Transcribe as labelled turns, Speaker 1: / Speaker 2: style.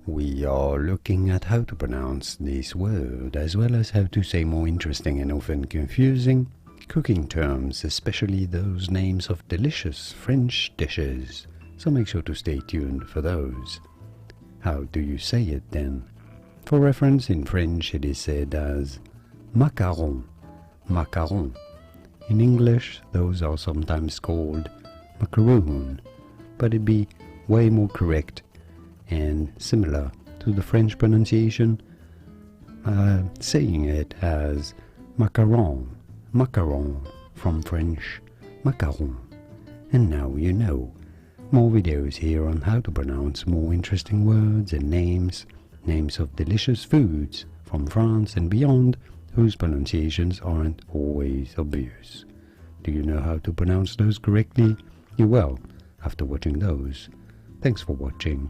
Speaker 1: We are looking at how to pronounce this word, as well as how to say more interesting and often confusing cooking terms, especially those names of delicious French dishes. So make sure to stay tuned for those. How do you say it then? For reference, in French it is said as macaron, macaron. In English, those are sometimes called macaron, but it'd be way more correct and similar to the French pronunciation, saying it as macaron, macaron, from French macaron. And now you know. More videos here on how to pronounce more interesting words and names of delicious foods from France and beyond, whose pronunciations aren't always obvious. Do you know how to pronounce those correctly? You will, after watching those. Thanks for watching.